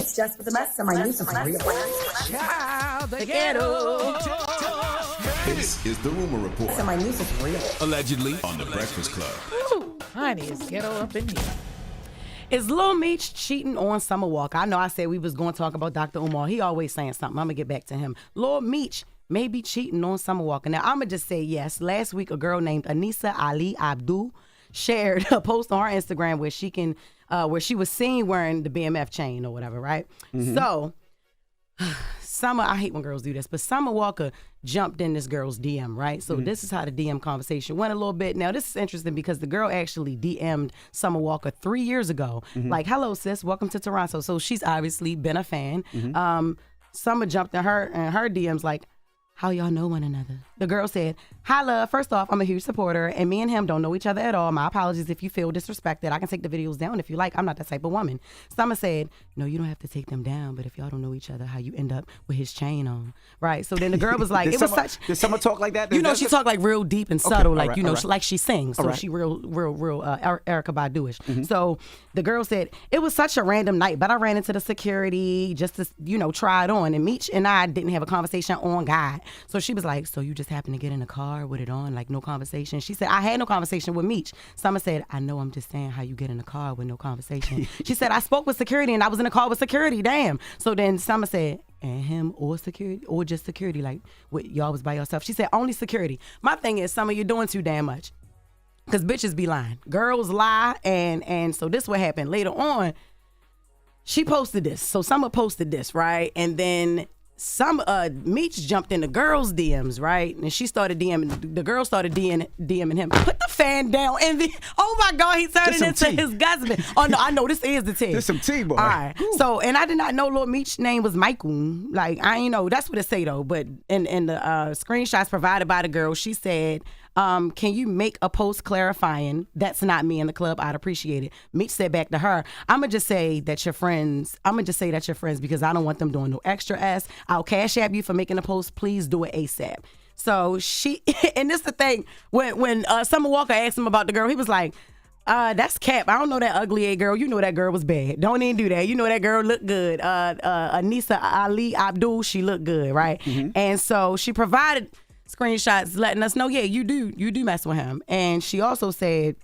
It's just the mess, and my news is real. Child, the ghetto. This is the Rumor Report. So my news is real. Allegedly on The Breakfast Club. Ooh, honey, it's ghetto up in here. Is Lil Meech cheating on Summer Walker? I know I said we was going to talk about Dr. Umar. He always saying something. I'm going to get back to him. Lil Meech may be cheating on Summer Walker. Now, I'm going to just say yes. Last week, a girl named Anissa Ali Abdul shared a post on her Instagram where she was seen wearing the BMF chain or whatever, right? Mm-hmm. So, Summer, I hate when girls do this, but Summer Walker jumped in this girl's DM, right? So this is how the DM conversation went a little bit. Now, this is interesting because the girl actually DM'd Summer Walker 3 years ago. Like, hello, sis, welcome to Toronto. So she's obviously been a fan. Summer jumped in her DMs like, how y'all know one another? The girl said, hi, love. First off, I'm a huge supporter, and me and him don't know each other at all. My apologies if you feel disrespected. I can take the videos down if you like. I'm not that type of woman. Summer said, no, you don't have to take them down, but if y'all don't know each other, how you end up with his chain on, right? So then the girl was like, Did Summer talk like that? You know, she talked like real deep and subtle, okay, like, right, you know, right. like she sings. So she real Erykah Badu-ish. So the girl said, it was such a random night, but I ran into the security just to, you know, try it on. And Meech and I didn't have a conversation on God. So she was like, so you just happened to get in the car with it on, like no conversation? She said, I had no conversation with Meech. Summer said, I know, I'm just saying how you get in the car with no conversation. She said, I spoke with security and I was in the car with security, damn. So then Summer said, and him or security or just security, like y'all was by yourself? She said, only security. My thing is, Summer, you're doing too damn much. Because bitches be lying. Girls lie, and so this what happened. Later on, she posted this. So Summer posted this, right? And then Meech jumped in the girls' DMs, right? And she started DMing, the girl started DMing him. Put the fan down, and oh my God, he turned it into his husband. Oh no, I know this is the tea. There's some tea, boy. All right. So, and I did not know Lil Meech's name was Michael. Like, I ain't know. That's what it say though. But in the screenshots provided by the girl, she said, can you make a post clarifying that's not me in the club? I'd appreciate it. Meech said back to her, I'm going to just say that you're friends because I don't want them doing no extra ass. I'll cash app you for making a post. Please do it ASAP. So she, and this the thing, when Summer Walker asked him about the girl, he was like, that's cap. I don't know that ugly ass girl. You know that girl was bad. Don't even do that. You know that girl looked good. Anissa Ali Abdul, she looked good, right? And so she provided screenshots letting us know, yeah, you do mess with him. And she also said,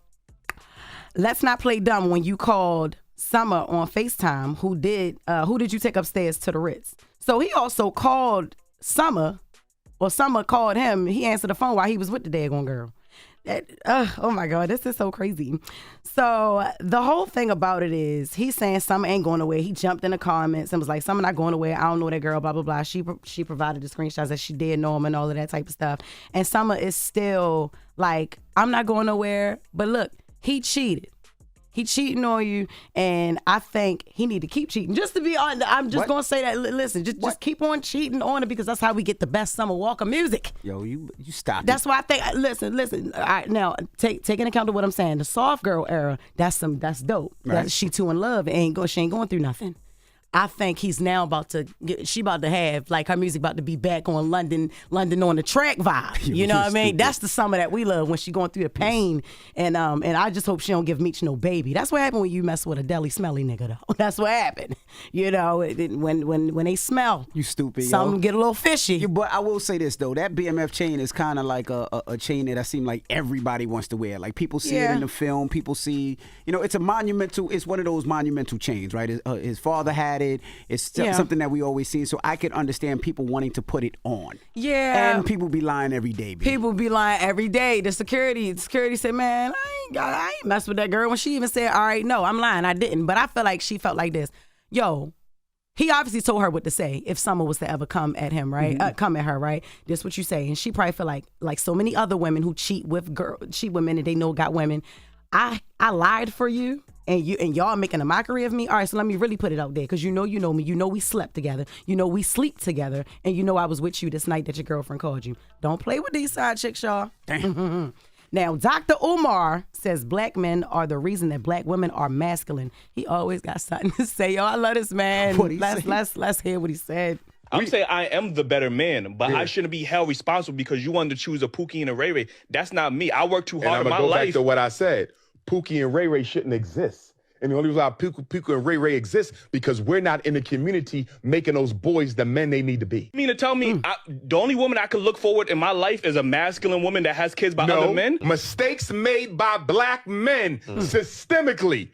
let's not play dumb when you called Summer on FaceTime. Who did you take upstairs to the Ritz? So he also called Summer, or Summer called him. He answered the phone while he was with the daggone girl. Oh my God, this is so crazy. So the whole thing about it is he's saying Summer ain't going nowhere. He jumped in the comments and was like, Summer not going nowhere. I don't know that girl, blah, blah, blah. She provided the screenshots that she did know him and all of that type of stuff. And Summer is still like, I'm not going nowhere. But look, he cheated. He cheating on you, and I think he need to keep cheating. Just to be honest, I'm just going to say that, listen, just keep on cheating on it because that's how we get the best Summer Walker music. Yo, you stop That's why I think, listen. All right, now, take into account of what I'm saying. The soft girl era, that's dope. Right. She too in love. She ain't going through nothing. I think he's now about to have, like, her music about to be back on London on the track vibe. You know what I mean? That's the Summer that we love when she going through the pain. And I just hope she don't give Meech no baby. That's what happened when you mess with a deli smelly nigga, though. That's what happened. You know, when they smell. You stupid, some get a little fishy. Yeah, but I will say this, though. That BMF chain is kind of like a chain that I seem like everybody wants to wear. Like, people see it in the film. People see, you know, it's one of those monumental chains, right? His father had it. It's something that we always see. So I can understand people wanting to put it on. Yeah. And people be lying every day, baby. People be lying every day. The security said, man, I ain't mess with that girl. When she even said, all right, no, I'm lying, I didn't. But I feel like she felt like this. Yo, he obviously told her what to say if Summer was to ever come at him, right? Come at her, right? This what you say. And she probably feel like so many other women who cheat women and they know got women. I lied for you. And y'all making a mockery of me. All right, so let me really put it out there, because you know me. You know we slept together. You know we sleep together. And you know I was with you this night that your girlfriend called you. Don't play with these side chicks, y'all. Damn. Now, Dr. Umar says black men are the reason that black women are masculine. He always got something to say. Yo, I love this man. Let's hear what he said. I'm saying I am the better man, but I shouldn't be held responsible because you wanted to choose a Pookie and a Ray Ray. That's not me. I work too hard in my life. And I'm going to go back to what I said. Pookie and Ray Ray shouldn't exist. And the only reason why Puka and Ray Ray exist because we're not in the community making those boys the men they need to be. You mean to tell me the only woman I could look forward in my life is a masculine woman that has kids by other men? Mistakes made by black men systemically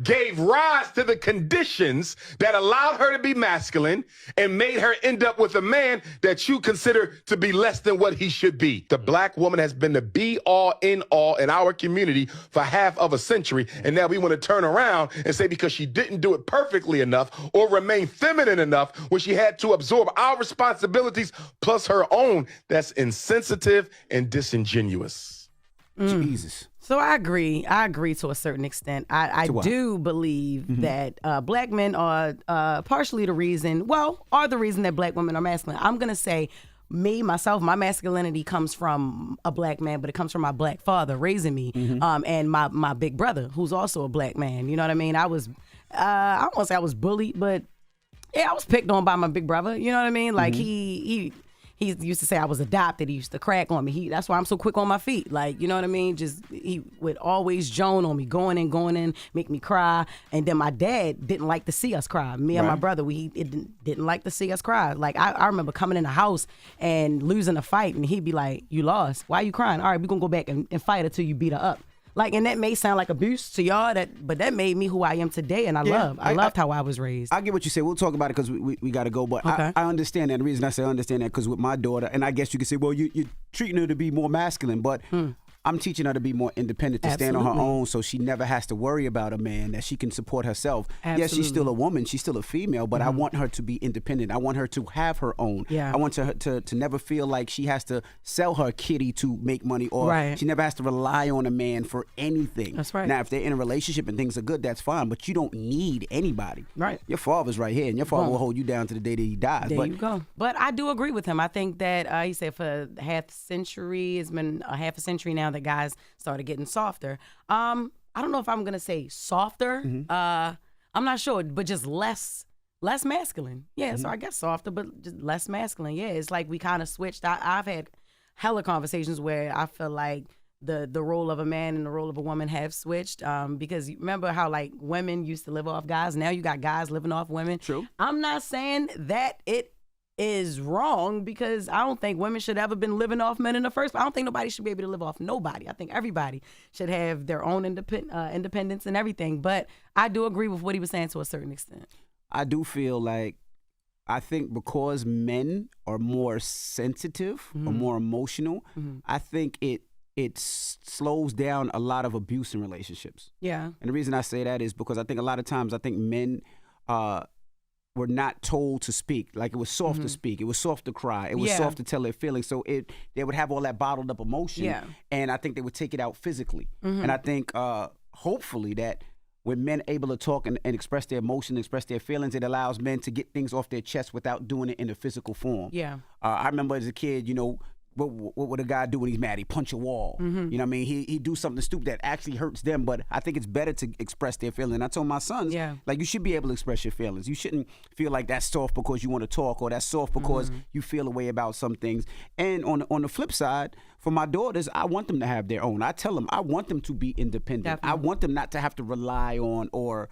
gave rise to the conditions that allowed her to be masculine and made her end up with a man that you consider to be less than what he should be. The black woman has been the be-all, end-all in our community for half of a century, and now we want to turn around and say because she didn't do it perfectly enough or remain feminine enough when she had to absorb our responsibilities plus her own, that's insensitive and disingenuous. Jesus. So I agree. I agree to a certain extent. I do believe that black men are partially the reason, are the reason that black women are masculine. I'm going to say myself, my masculinity comes from a black man, but it comes from my black father raising me, and my big brother, who's also a black man. You know what I mean? I won't say I was bullied, but yeah, I was picked on by my big brother. You know what I mean? Like he used to say I was adopted. He used to crack on me. That's why I'm so quick on my feet. Like, you know what I mean? Just he would always joan on me, going in, make me cry. And then my dad didn't like to see us cry. Me and my brother, we didn't like to see us cry. Like I remember coming in the house and losing a fight, and he'd be like, "You lost. Why are you crying? All right, we're gonna go back and fight until you beat her up." Like, and that may sound like abuse to y'all, but that made me who I am today, and I loved how I was raised. I get what you say. We'll talk about it because we got to go, but I understand that. The reason I say I understand that because with my daughter, and I guess you could say, well, you're treating her to be more masculine, but I'm teaching her to be more independent, to stand on her own, so she never has to worry about a man, that she can support herself. Yes, she's still a woman, she's still a female, but I want her to be independent. I want her to have her own. I want her to never feel like she has to sell her kitty to make money, or she never has to rely on a man for anything. That's right. Now, if they're in a relationship and things are good, that's fine, but you don't need anybody. Right. Your father's right here, and your father will hold you down to the day that he dies. There you go. But I do agree with him. I think that he said for half a century, it's been a half a century now that guys started getting softer. I don't know if I'm gonna say softer. I'm not sure, but just less masculine. Yeah, so I guess softer, but just less masculine. Yeah, it's like we kind of switched. I've had hella conversations where I feel like the role of a man and the role of a woman have switched. Because you remember how like women used to live off guys. Now you got guys living off women. True. I'm not saying that it is wrong, because I don't think women should ever been living off men in the first place. I don't think nobody should be able to live off nobody. I think everybody should have their own independence and everything. But I do agree with what he was saying to a certain extent. I do feel like, I think because men are more sensitive or more emotional, I think it slows down a lot of abuse in relationships. Yeah. And the reason I say that is because I think a lot of times men were not told to speak. Like, it was soft to speak. It was soft to cry. It was soft to tell their feelings. So they would have all that bottled up emotion. Yeah. And I think they would take it out physically. And I think hopefully that when men able to talk and express their emotion, express their feelings, it allows men to get things off their chest without doing it in a physical form. Yeah. I remember as a kid, what would a guy do when he's mad? He punch a wall. You know what I mean? He do something stupid that actually hurts them, but I think it's better to express their feelings. And I told my sons, like, you should be able to express your feelings. You shouldn't feel like that's soft because you want to talk, or that's soft because you feel a way about some things. And on the flip side, for my daughters, I want them to have their own. I tell them I want them to be independent. Definitely. I want them not to have to rely on or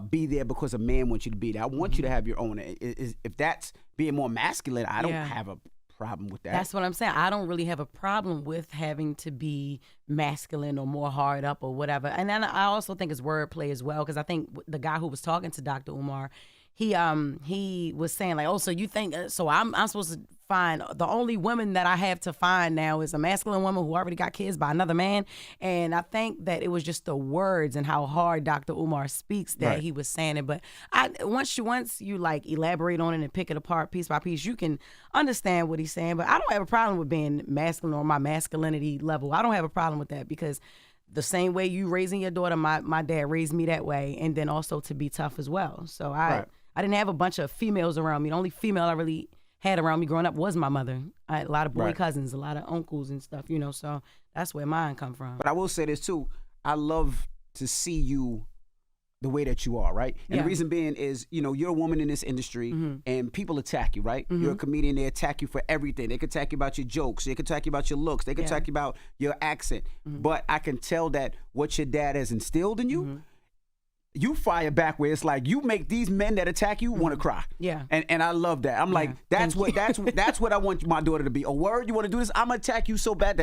be there because a man wants you to be there. I want you to have your own. If that's being more masculine, I don't have a problem with that. That's what I'm saying. I don't really have a problem with having to be masculine or more hard up or whatever. And then I also think it's wordplay as well, because I think the guy who was talking to Dr. Umar, he was saying like, oh, so you think so I'm supposed to find the only woman that I have to find now is a masculine woman who already got kids by another man. And I think that it was just the words and how hard Dr. Umar speaks that he was saying it. But once you like elaborate on it and pick it apart piece by piece, you can understand what he's saying. But I don't have a problem with being masculine or my masculinity level. I don't have a problem with that, because the same way you raising your daughter, my dad raised me that way, and then also to be tough as well. So I didn't have a bunch of females around me. The only female I really had around me growing up was my mother. I had a lot of boy cousins, a lot of uncles and stuff, so that's where mine come from. But I will say this too, I love to see you the way that you are, right? And the reason being is, you're a woman in this industry and people attack you, right? You're a comedian, they attack you for everything. They can attack you about your jokes, they can attack you about your looks, they can attack you about your accent. But I can tell that what your dad has instilled in you, you fire back where it's like you make these men that attack you want to cry. Yeah. And I love that. I'm like, that's what I want my daughter to be. A word, you want to do this? I'm gonna attack you so bad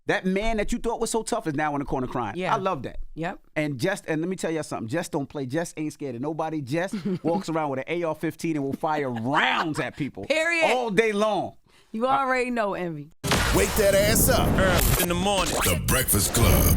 that man that you thought was so tough is now in the corner crying. Yeah. I love that. Yep. And let me tell you something. Jess don't play. Jess ain't scared of nobody. Jess walks around with an AR-15 and will fire rounds at people. Period. All day long. You already know, Envy. Wake that ass up early in the morning. The Breakfast Club.